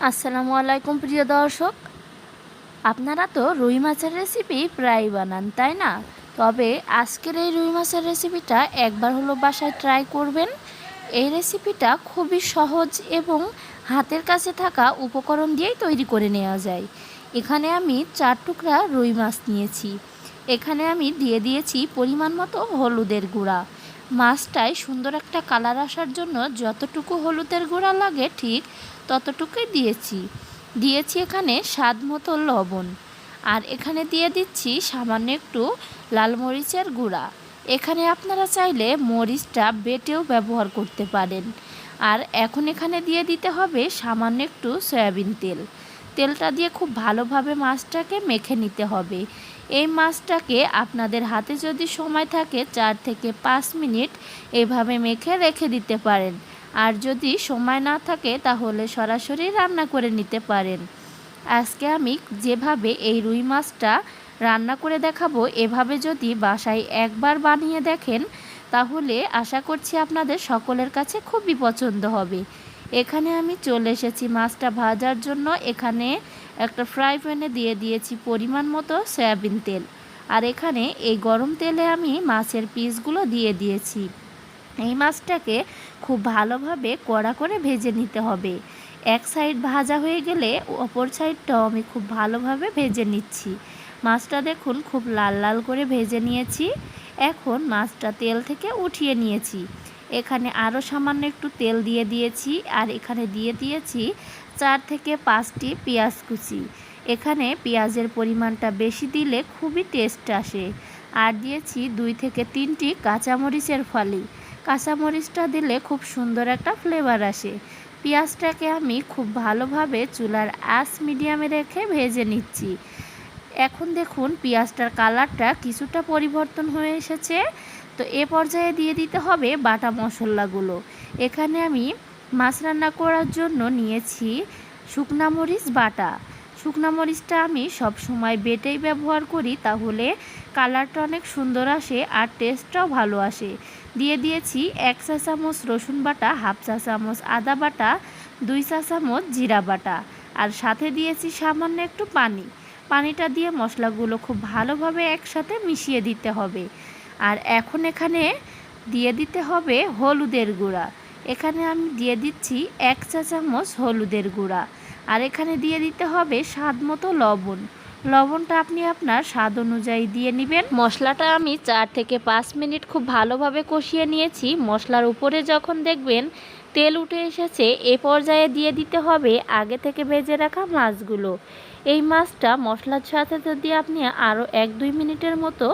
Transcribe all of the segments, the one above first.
আসসালামু আলাইকুম প্রিয় দর্শক, আপনারা তো রুই মাছের রেসিপি প্রায় বানান, তাই না? তবে আজকের এই রুই মাছের রেসিপিটা একবার হলো বাসায় ট্রাই করবেন। এই রেসিপিটা খুবই সহজ এবং হাতের কাছে থাকা উপকরণ দিয়েই তৈরি করে নেওয়া যায়। এখানে আমি 4 টুকরা রুই মাছ নিয়েছি। এখানে আমি দিয়ে দিয়েছি পরিমাণ মতো হলুদের গুঁড়া। মাছটায় সুন্দর একটা কালার আসার জন্য যতটুকু হলুদের গুঁড়া লাগে ঠিক ততটুকুই দিয়েছি এখানে স্বাদ মতো লবণ। আর এখানে দিয়ে দিচ্ছি সামান্য একটু লাল মরিচের গুঁড়া। এখানে আপনারা চাইলে মরিচটা বেটেও ব্যবহার করতে পারেন। আর এখন এখানে দিয়ে দিতে হবে সামান্য একটু সয়াবিন তেলটা দিয়ে খুব ভালোভাবে মাছটাকে মেখে নিতে হবে। এই মাছটাকে আপনাদের হাতে যদি সময় থাকে 4 থেকে 5 মিনিট এভাবে মেখে রেখে দিতে পারেন। আর যদি সময় না থাকে তাহলে সরাসরি রান্না করে নিতে পারেন। আজকে আমি যেভাবে এই রুই মাছটা রান্না করে দেখাবো, এভাবে যদি বাসায় একবার বানিয়ে দেখেন তাহলে আশা করছি আপনাদের সকলের কাছে খুবই পছন্দ হবে। এখানে আমি চলে এসেছি মাছটা ভাজার জন্য। এখানে একটা ফ্রাই প্যানে দিয়ে দিয়েছি পরিমাণ মতো সয়াবিন তেল। আর এখানে এই গরম তেলে আমি মাছের পিসগুলো দিয়ে দিয়েছি। এই মাছটাকে খুব ভালোভাবে কড়া করে ভেজে নিতে হবে। এক সাইড ভাজা হয়ে গেলে অপর সাইডটাও আমি খুব ভালোভাবে ভেজে নিচ্ছি। মাছটা দেখুন খুব লাল লাল করে ভেজে নিয়েছি। এখন মাছটা তেল থেকে উঠিয়ে নিয়েছি। এখানে আরও সামান্য একটু তেল দিয়ে দিয়েছি। আর এখানে দিয়ে দিয়েছি 4 থেকে 5টি পেঁয়াজ কুচি। এখানে পেঁয়াজের পরিমাণটা বেশি দিলে খুবই টেস্ট আসে। আর দিয়েছি 2 থেকে 3টি কাঁচামরিচের ফালি। কাঁচামরিচটা দিলে খুব সুন্দর একটা ফ্লেভার আসে। পেঁয়াজটাকে আমি খুব ভালোভাবে চুলার আঁচ মিডিয়ামে রেখে ভেজে নিচ্ছি। এখন দেখুন পেঁয়াজটার কালারটা কিছুটা পরিবর্তন হয়ে এসেছে। তো এ পর্যায়ে দিয়ে দিতে হবে বাটা মশলাগুলো। এখানে আমি মাছ রান্না করার জন্য নিয়েছি শুকনা মরিচ বাটা। শুকনা মরিচটা আমি সব সময় বেটেই ব্যবহার করি, তাহলে কালারটা অনেক সুন্দর আসে আর টেস্টটাও ভালো আসে। দিয়ে দিয়েছি 1 চা চামচ রসুন বাটা, হাফ চা চামচ আদা বাটা, 2 চা চামচ জিরা বাটা। আর সাথে দিয়েছি সামান্য একটু পানিটা দিয়ে মশলাগুলো খুব ভালোভাবে একসাথে মিশিয়ে দিতে হবে। আর এখন এখানে দিয়ে দিতে হবে হলুদের গুঁড়া। এখানে আমি দিয়ে দিচ্ছি 1 চা চামচ হলুদের গুঁড়া। আর এখানে দিয়ে দিতে হবে স্বাদ মতো লবণটা আপনি আপনার স্বাদ অনুযায়ী দিয়ে নেবেন। মশলাটা আমি 4 থেকে 5 মিনিট খুব ভালোভাবে কষিয়ে নিয়েছি। মশলার উপরে যখন দেখবেন তেল উঠে এসেছে, এ পর্যায়ে দিয়ে দিতে হবে আগে থেকে ভেজে রাখা মাছগুলো। এই মাছটা মশলার সাথে যদি আপনি আরও 1-2 মিনিটের মতো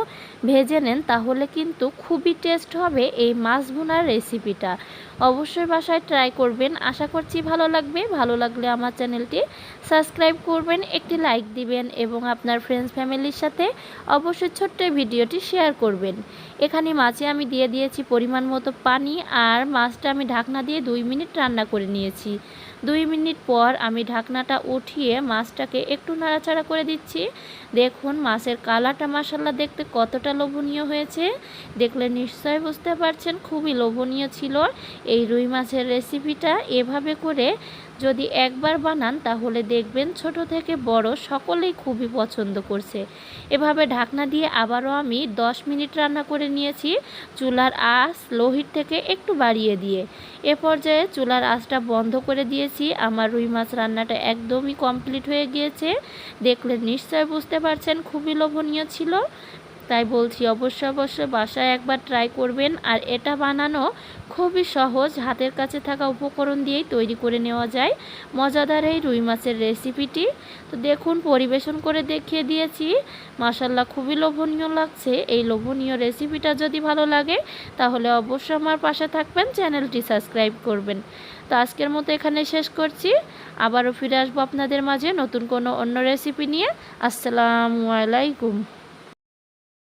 ভেজে নেন তাহলে কিন্তু খুবই টেস্ট হবে এই মাছ ভুনার রেসিপিটা। অবশ্যই বাসায় ট্রাই করবেন। আশা করছি ভালো লাগবে। ভালো লাগলে আমার চ্যানেলটি সাবস্ক্রাইব করবেন, একটি লাইক দিবেন এবং আপনার ফ্রেন্ডস ফ্যামিলির সাথে অবশ্যই ছোট্ট ভিডিওটি শেয়ার করবেন। এখানে মাছে আমি দিয়ে দিয়েছি পরিমাণ মতো পানি। আর মাছটা আমি ঢাকনা দিয়ে 2 মিনিট রান্না করে নিয়েছি। 2 মিনিট পর আমি ঢাকনাটা উঠিয়ে মাছটাকে একটু নাড়াচাড়া করে দিচ্ছি। দেখুন মাছের কালারটা মাশাআল্লাহ দেখতে কতটা লোভনীয় হয়েছে। দেখলে নিশ্চয়ই বুঝতে পারছেন খুবই লোভনীয় ছিল এই রুই মাছের রেসিপিটা। এভাবে করে যদি একবার বানান তাহলে দেখবেন ছোট থেকে বড় সকলেই খুবই পছন্দ করছে। এভাবে ঢাকনা দিয়ে আবারও আমি 10 মিনিট রান্না করে নিয়েছি, চুলার আঁচ লো হিট থেকে একটু বাড়িয়ে দিয়ে। এ পর্যায়ে চুলার আঁচটা বন্ধ করে দিয়েছি। আমার রুই মাছ রান্নাটা একদমই কমপ্লিট হয়ে গিয়েছে। দেখলে নিশ্চয় বুঝতে পারছেন খুবই লোভনীয় ছিল। তাই বলছি অবশ্যই বাসায় একবার ট্রাই করবেন। আর এটা বানানো খুবই সহজ, হাতের কাছে থাকা উপকরণ দিয়েই তৈরি করে নেওয়া যায় মজাদার এই রুই মাছের রেসিপিটি। তো দেখুন পরিবেশন করে দেখিয়ে দিয়েছি, মাশাআল্লাহ খুবই লোভনীয় লাগছে। এই লোভনীয় রেসিপিটা যদি ভালো লাগে তাহলে অবশ্যই আমার পাশে থাকবেন, চ্যানেলটি সাবস্ক্রাইব করবেন। তো আজকের মতো এখানে শেষ করছি। আবারও ফিরে আসবো আপনাদের মাঝে নতুন কোনো অন্য রেসিপি নিয়ে। আসসালামু আলাইকুম।